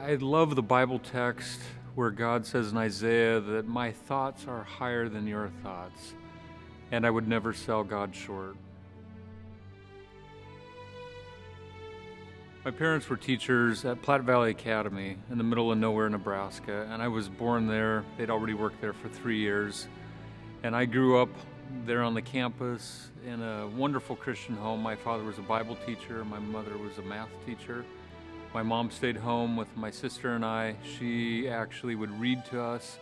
I love the Bible text where God says in Isaiah that my thoughts are higher than your thoughts, and I would never sell God short. My parents were teachers at Platte Valley Academy in the middle of nowhere, Nebraska, and I was born there. They'd already worked there for 3 years, and I grew up there on the campus in a wonderful Christian home. My father was a Bible teacher, my mother was a math teacher. My mom stayed home with my sister and I. She actually would read to us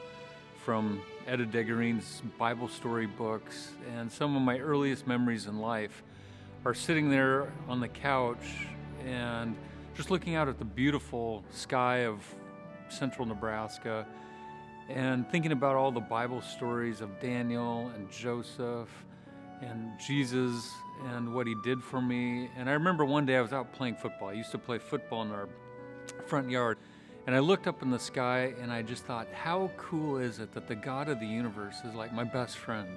from Etta Degerine's Bible story books, and some of my earliest memories in life are sitting there on the couch and just looking out at the beautiful sky of central Nebraska and thinking about all the Bible stories of Daniel and Joseph and Jesus and what he did for me. And I remember one day I was out playing football. I used to play football in our front yard. And I looked up in the sky and I just thought, how cool is it that the God of the universe is like my best friend?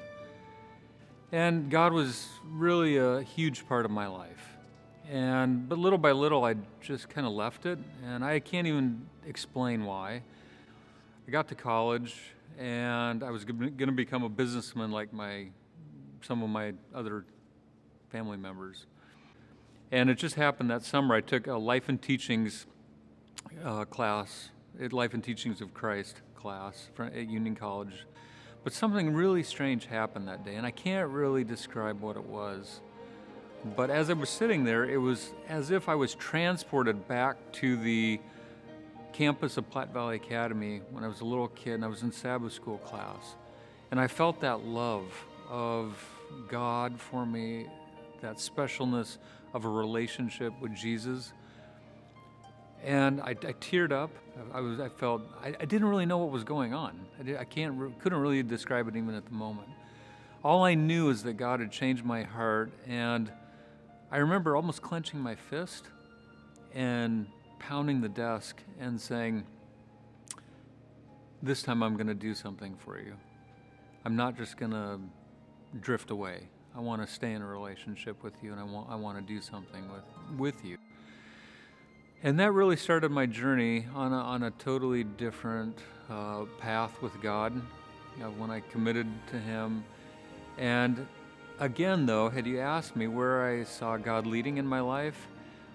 And God was really a huge part of my life. But little by little, I just kind of left it, and I can't even explain why. I got to college, and I was going to become a businessman like some of my other family members. And it just happened that summer I took a Life and Teachings class, Life and Teachings of Christ class at Union College. But something really strange happened that day, and I can't really describe what it was. But as I was sitting there, it was as if I was transported back to the campus of Platte Valley Academy when I was a little kid and I was in Sabbath school class. And I felt that love of God for me, that specialness of a relationship with Jesus. And I teared up. I didn't really know what was going on. Couldn't really describe it even at the moment. All I knew is that God had changed my heart, and I remember almost clenching my fist and pounding the desk and saying, this time I'm going to do something for you. I'm not just going to drift away. I want to stay in a relationship with you, and I want to do something with you. And that really started my journey on a totally different path with God, when I committed to Him. And again, though, had you asked me where I saw God leading in my life,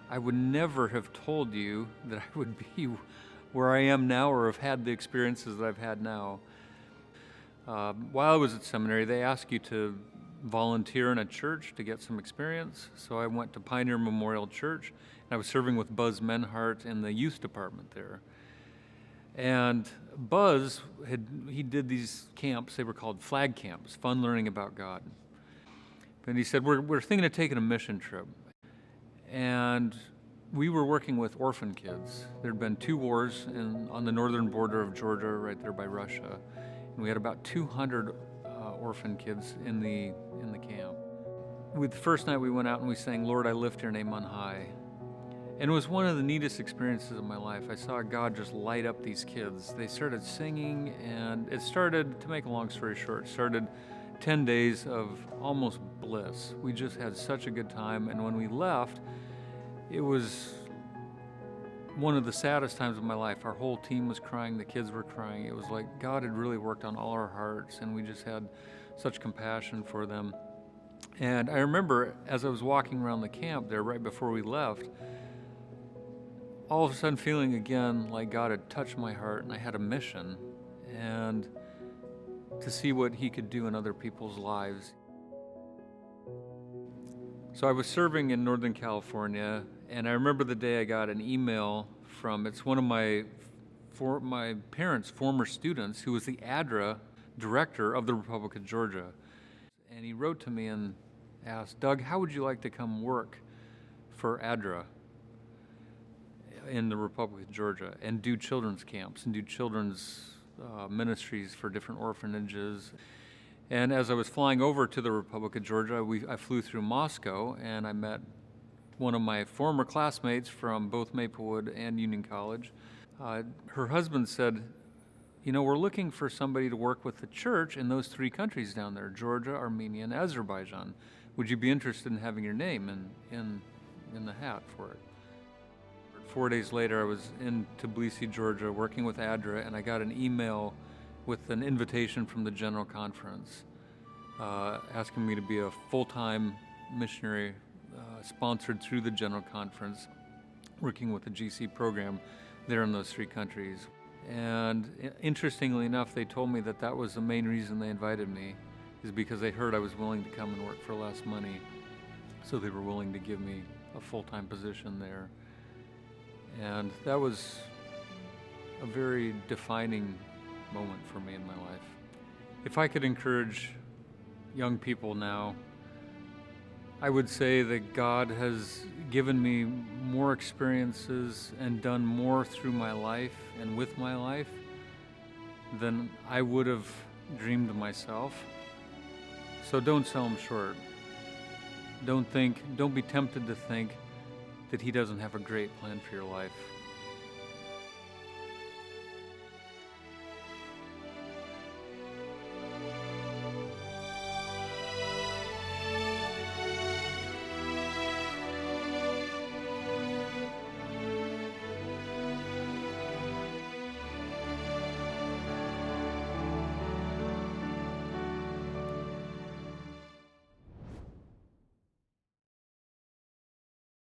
I would never have told you that I would be where I am now or have had the experiences that I've had now. While I was at seminary, they ask you to volunteer in a church to get some experience. So I went to Pioneer Memorial Church, and I was serving with Buzz Menhardt in the youth department there. And Buzz, he did these camps. They were called flag camps, fun learning about God. And he said, we're thinking of taking a mission trip. And we were working with orphan kids. There had been 2 wars on the northern border of Georgia, right there by Russia. And we had about 200 orphan kids in the camp. The first night we went out and we sang, Lord, I lift your name on high. And it was one of the neatest experiences of my life. I saw God just light up these kids. They started singing, and it started, to make a long story short, 10 days of almost bliss. We just had such a good time, and when we left, it was one of the saddest times of my life. Our whole team was crying, the kids were crying. It was like God had really worked on all our hearts, and we just had such compassion for them. And I remember as I was walking around the camp there right before we left, all of a sudden feeling again like God had touched my heart and I had a mission, and to see what He could do in other people's lives. So I was serving in Northern California, and I remember the day I got an email it's one of my parents' former students who was the ADRA director of the Republic of Georgia. And he wrote to me and asked, Doug, how would you like to come work for ADRA in the Republic of Georgia and do children's camps and do children's ministries for different orphanages? And as I was flying over to the Republic of Georgia, I flew through Moscow, and I met one of my former classmates from both Maplewood and Union College. Her husband said, we're looking for somebody to work with the church in those 3 countries down there, Georgia, Armenia, and Azerbaijan. Would you be interested in having your name in the hat for it? 4 days later, I was in Tbilisi, Georgia, working with ADRA, and I got an email with an invitation from the General Conference asking me to be a full-time missionary sponsored through the General Conference, working with the GC program there in those three countries. And interestingly enough, they told me that that was the main reason they invited me, is because they heard I was willing to come and work for less money. So they were willing to give me a full-time position there. And that was a very defining moment for me in my life. If I could encourage young people now, I would say that God has given me more experiences and done more through my life and with my life than I would have dreamed myself. So don't sell him short. Don't be tempted to think that he doesn't have a great plan for your life.